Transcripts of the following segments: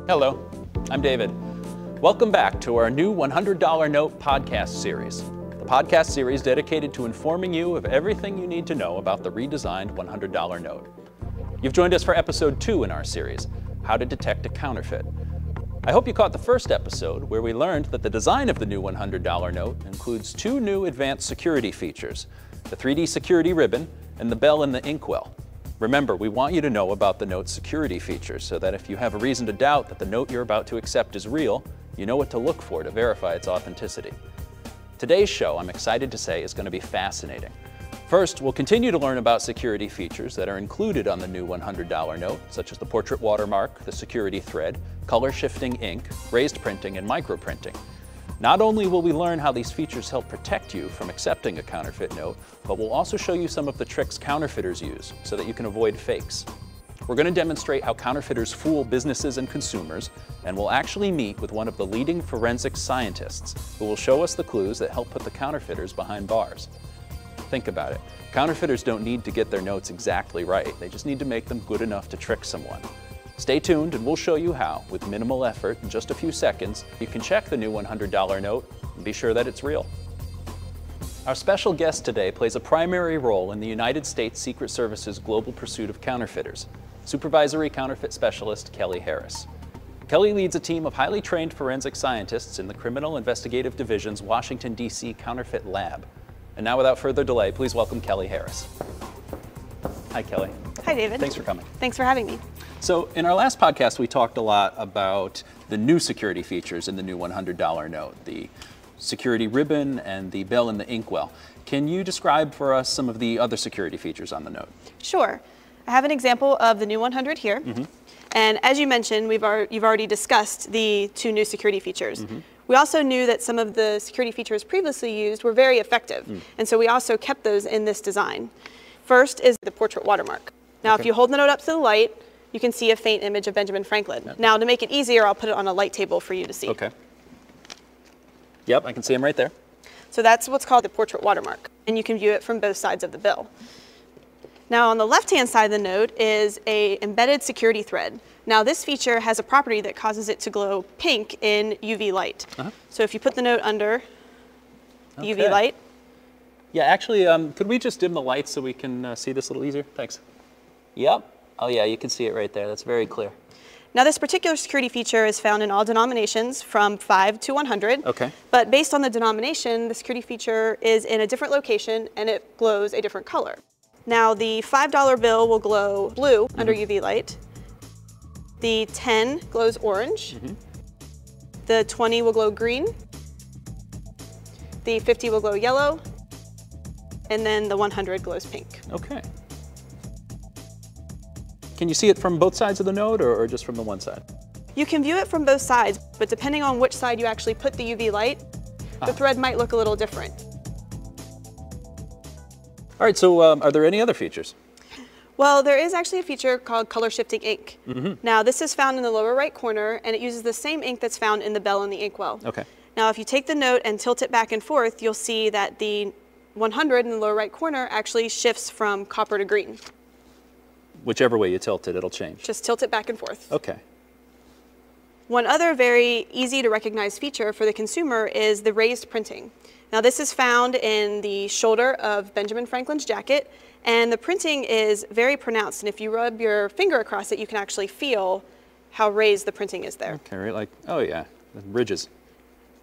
Hello, I'm David. Welcome back to our new $100 Note podcast series. The podcast series dedicated to informing you of everything you need to know about the redesigned $100 note. You've joined us for episode 2 in our series, How to Detect a Counterfeit. I hope you caught the first episode where we learned that the design of the new $100 note includes 2 new advanced security features, the 3D security ribbon and the bell in the inkwell. Remember, we want you to know about the note's security features so that if you have a reason to doubt that the note you're about to accept is real, you know what to look for to verify its authenticity. Today's show, I'm excited to say, is going to be fascinating. First, we'll continue to learn about security features that are included on the new $100 note, such as the portrait watermark, the security thread, color shifting ink, raised printing, and microprinting. Not only will we learn how these features help protect you from accepting a counterfeit note, but we'll also show you some of the tricks counterfeiters use so that you can avoid fakes. We're going to demonstrate how counterfeiters fool businesses and consumers, and we'll actually meet with one of the leading forensic scientists who will show us the clues that help put the counterfeiters behind bars. Think about it. Counterfeiters don't need to get their notes exactly right. They just need to make them good enough to trick someone. Stay tuned and we'll show you how, with minimal effort in just a few seconds, you can check the new $100 note and be sure that it's real. Our special guest today plays a primary role in the United States Secret Service's global pursuit of counterfeiters, Supervisory Counterfeit Specialist Kelly Harris. Kelly leads a team of highly trained forensic scientists in the Criminal Investigative Division's Washington, D.C. Counterfeit Lab. And now, without further delay, please welcome Kelly Harris. Hi, Kelly. Hi, David. Thanks for coming. Thanks for having me. So in our last podcast, we talked a lot about the new security features in the new $100 note, the security ribbon and the bell in the inkwell. Can you describe for us some of the other security features on the note? Sure. I have an example of the new 100 here. And as you mentioned, you've already discussed the 2 new security features. We also knew that some of the security features previously used were very effective. And so we also kept those in this design. First is the portrait watermark. Now, if you hold the note up to the light, you can see a faint image of Benjamin Franklin. Yep. Now, to make it easier, I'll put it on a light table for you to see. Okay. Yep, I can see him right there. So that's what's called the portrait watermark, and you can view it from both sides of the bill. Now, on the left-hand side of the note is an embedded security thread. Now, this feature has a property that causes it to glow pink in UV light. So if you put the note under the UV light. Yeah, actually, could we just dim the lights so we can see this a little easier? Thanks. Yep. Oh yeah, you can see it right there. That's very clear. Now, this particular security feature is found in all denominations from 5 to 100. Okay. But based on the denomination, the security feature is in a different location and it glows a different color. Now, the $5 bill will glow blue under UV light. The 10 glows orange. The 20 will glow green. The 50 will glow yellow. And then the 100 glows pink. Okay. Can you see it from both sides of the note or just from the one side? You can view it from both sides, but depending on which side you actually put the UV light, the thread might look a little different. All right, so are there any other features? Well, there is actually a feature called color shifting ink. Now, this is found in the lower right corner, and it uses the same ink that's found in the bell and the inkwell. Okay. Now, if you take the note and tilt it back and forth, you'll see that the 100 in the lower right corner actually shifts from copper to green. Whichever way you tilt it, it'll change. Just tilt it back and forth. Okay. One other very easy to recognize feature for the consumer is the raised printing. Now, this is found in the shoulder of Benjamin Franklin's jacket, and the printing is very pronounced. And if you rub your finger across it, you can actually feel how raised the printing is there. Okay, right, like, oh yeah, ridges.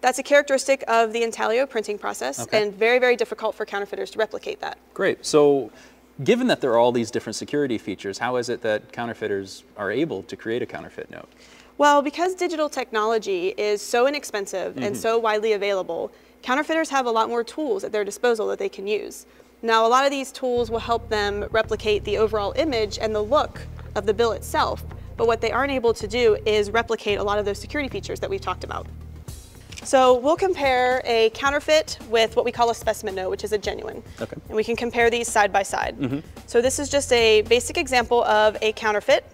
That's a characteristic of the intaglio printing process, and very, very difficult for counterfeiters to replicate that. Great. So, given that there are all these different security features, how is it that counterfeiters are able to create a counterfeit note? Well, because digital technology is so inexpensive and so widely available, counterfeiters have a lot more tools at their disposal that they can use. Now, a lot of these tools will help them replicate the overall image and the look of the bill itself, but what they aren't able to do is replicate a lot of those security features that we've talked about. So we'll compare a counterfeit with what we call a specimen note, which is a genuine. Okay. And we can compare these side by side. So this is just a basic example of a counterfeit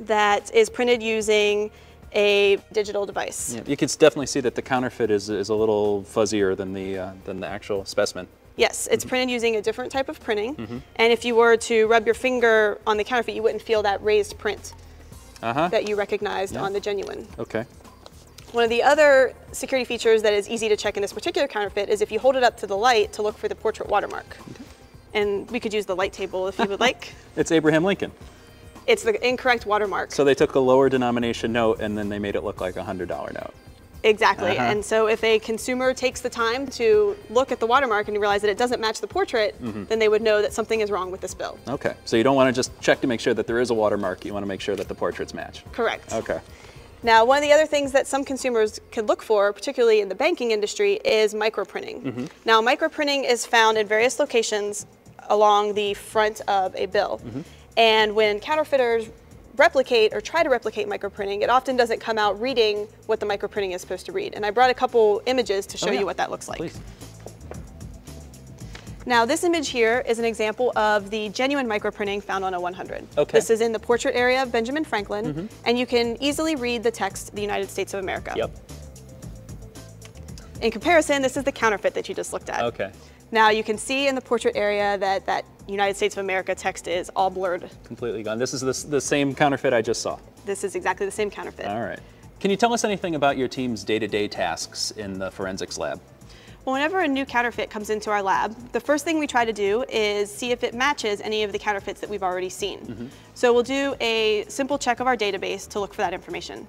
that is printed using a digital device. Yeah, you can definitely see that the counterfeit is a little fuzzier than the actual specimen. Yes, it's printed using a different type of printing. And if you were to rub your finger on the counterfeit, you wouldn't feel that raised print. that you recognized on the genuine. Okay. One of the other security features that is easy to check in this particular counterfeit is if you hold it up to the light to look for the portrait watermark. Okay. And we could use the light table if you would like. It's Abraham Lincoln. It's the incorrect watermark. So they took a lower denomination note and then they made it look like a $100 note. Exactly. And so if a consumer takes the time to look at the watermark and realize that it doesn't match the portrait, then they would know that something is wrong with this bill. Okay. So you don't want to just check to make sure that there is a watermark. You want to make sure that the portraits match. Correct. Okay. Now, one of the other things that some consumers could look for, particularly in the banking industry, is microprinting. Now, microprinting is found in various locations along the front of a bill. And when counterfeiters replicate or try to replicate microprinting, it often doesn't come out reading what the microprinting is supposed to read. And I brought a couple images to show you what that looks like. Please. Now, this image here is an example of the genuine microprinting found on a 100. Okay. This is in the portrait area of Benjamin Franklin, and you can easily read the text, the United States of America. Yep. In comparison, this is the counterfeit that you just looked at. Okay. Now, you can see in the portrait area that that United States of America text is all blurred. Completely gone. This is the same counterfeit I just saw. This is exactly the same counterfeit. All right. Can you tell us anything about your team's day-to-day tasks in the forensics lab? Well, whenever a new counterfeit comes into our lab, the first thing we try to do is see if it matches any of the counterfeits that we've already seen. So we'll do a simple check of our database to look for that information.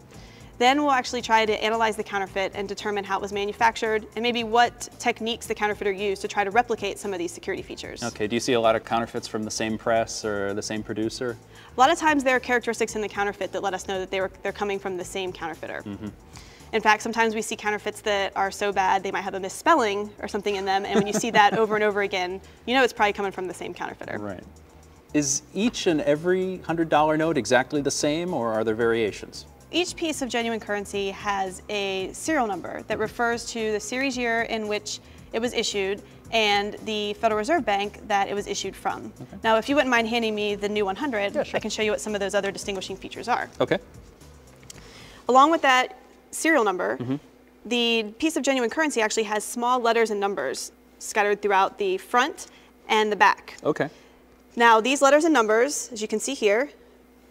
Then we'll actually try to analyze the counterfeit and determine how it was manufactured and maybe what techniques the counterfeiter used to try to replicate some of these security features. Okay, do you see a lot of counterfeits from the same press or the same producer? A lot of times there are characteristics in the counterfeit that let us know that they're coming from the same counterfeiter. In fact, sometimes we see counterfeits that are so bad they might have a misspelling or something in them, and when you see that over and over again, you know it's probably coming from the same counterfeiter. Right. Is each and every $100 note exactly the same, or are there variations? Each piece of genuine currency has a serial number that refers to the series year in which it was issued and the Federal Reserve Bank that it was issued from. Okay. Now, if you wouldn't mind handing me the new 100, Yeah, sure. I can show you what some of those other distinguishing features are. Okay. Along with that serial number, the piece of genuine currency actually has small letters and numbers scattered throughout the front and the back. Okay. Now, these letters and numbers, as you can see here,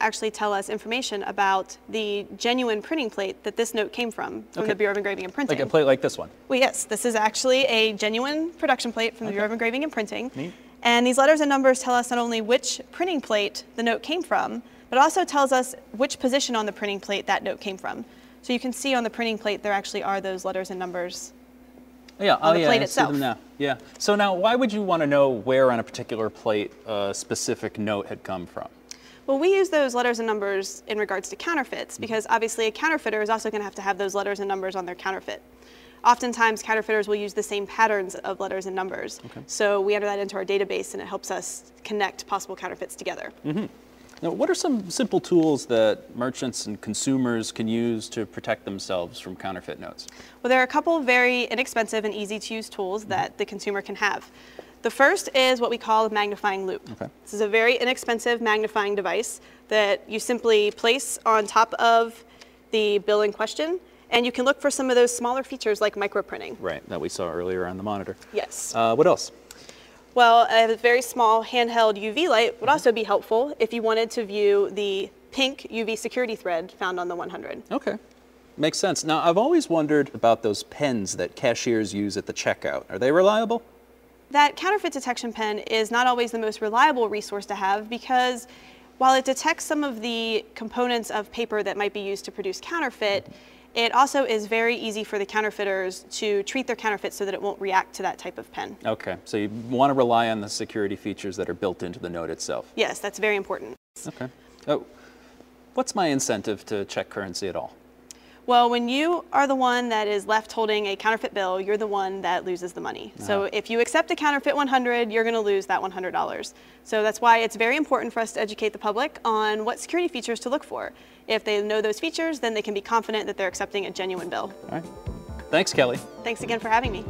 actually tell us information about the genuine printing plate that this note came from the Bureau of Engraving and Printing. Like a plate like this one? Well, yes, this is actually a genuine production plate from the Bureau of Engraving and Printing. Neat. And these letters and numbers tell us not only which printing plate the note came from, but also tells us which position on the printing plate that note came from. So you can see on the printing plate there actually are those letters and numbers on the plate itself. I see them now. Yeah. So now, why would you want to know where on a particular plate a specific note had come from? Well, we use those letters and numbers in regards to counterfeits because obviously a counterfeiter is also going to have those letters and numbers on their counterfeit. Oftentimes, counterfeiters will use the same patterns of letters and numbers. Okay. So we enter that into our database and it helps us connect possible counterfeits together. Now, what are some simple tools that merchants and consumers can use to protect themselves from counterfeit notes? Well, there are a couple very inexpensive and easy to use tools that the consumer can have. The first is what we call a magnifying loupe. Okay. This is a very inexpensive magnifying device that you simply place on top of the bill in question, and you can look for some of those smaller features like microprinting. Right, that we saw earlier on the monitor. Yes. What else? Well, a very small handheld UV light would also be helpful if you wanted to view the pink UV security thread found on the 100. Okay. Makes sense. Now, I've always wondered about those pens that cashiers use at the checkout. Are they reliable? That counterfeit detection pen is not always the most reliable resource to have because while it detects some of the components of paper that might be used to produce counterfeit, it also is very easy for the counterfeiters to treat their counterfeit so that it won't react to that type of pen. Okay, so you want to rely on the security features that are built into the note itself. Yes, that's very important. Okay. Oh, what's my incentive to check currency at all? Well, when you are the one that is left holding a counterfeit bill, you're the one that loses the money. So if you accept a counterfeit 100, you're going to lose that $100. So that's why it's very important for us to educate the public on what security features to look for. If they know those features, then they can be confident that they're accepting a genuine bill. All right. Thanks, Kelly. Thanks again for having me.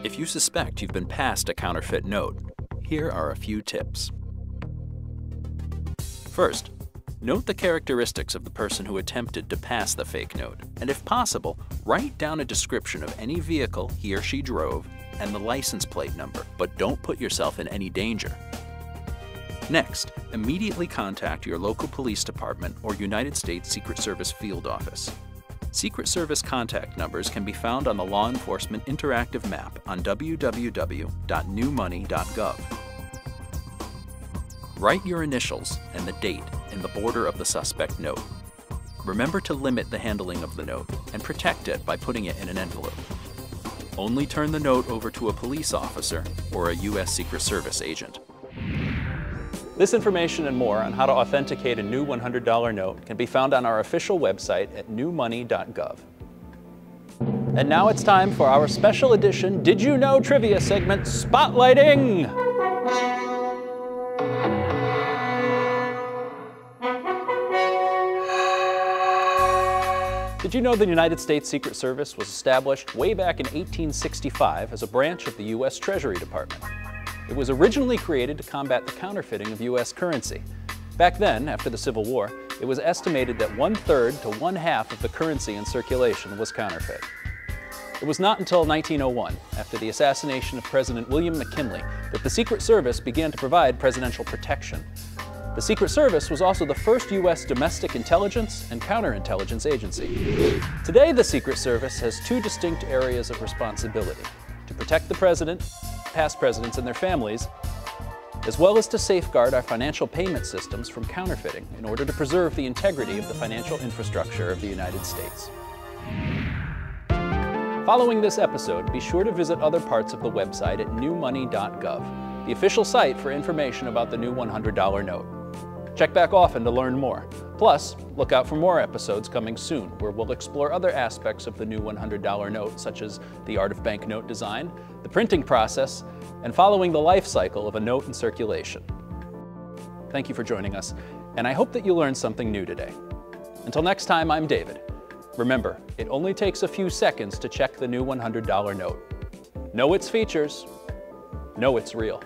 If you suspect you've been passed a counterfeit note, here are a few tips. First, note the characteristics of the person who attempted to pass the fake note, and if possible, write down a description of any vehicle he or she drove and the license plate number, but don't put yourself in any danger. Next, immediately contact your local police department or United States Secret Service field office. Secret Service contact numbers can be found on the Law Enforcement Interactive Map on www.newmoney.gov. Write your initials and the date in the border of the suspect note. Remember to limit the handling of the note and protect it by putting it in an envelope. Only turn the note over to a police officer or a U.S. Secret Service agent. This information and more on how to authenticate a new $100 note can be found on our official website at newmoney.gov. And now it's time for our special edition Did You Know Trivia segment, Spotlighting! Did you know the United States Secret Service was established way back in 1865 as a branch of the U.S. Treasury Department? It was originally created to combat the counterfeiting of U.S. currency. Back then, after the Civil War, it was estimated that 1/3 to 1/2 of the currency in circulation was counterfeit. It was not until 1901, after the assassination of President William McKinley, that the Secret Service began to provide presidential protection. The Secret Service was also the first U.S. domestic intelligence and counterintelligence agency. Today, the Secret Service has two distinct areas of responsibility: to protect the president, past presidents and their families, as well as to safeguard our financial payment systems from counterfeiting in order to preserve the integrity of the financial infrastructure of the United States. Following this episode, be sure to visit other parts of the website at newmoney.gov, the official site for information about the new $100 note. Check back often to learn more. Plus, look out for more episodes coming soon, where we'll explore other aspects of the new $100 note, such as the art of banknote design, the printing process, and following the life cycle of a note in circulation. Thank you for joining us, and I hope that you learned something new today. Until next time, I'm David. Remember, it only takes a few seconds to check the new $100 note. Know its features, know it's real.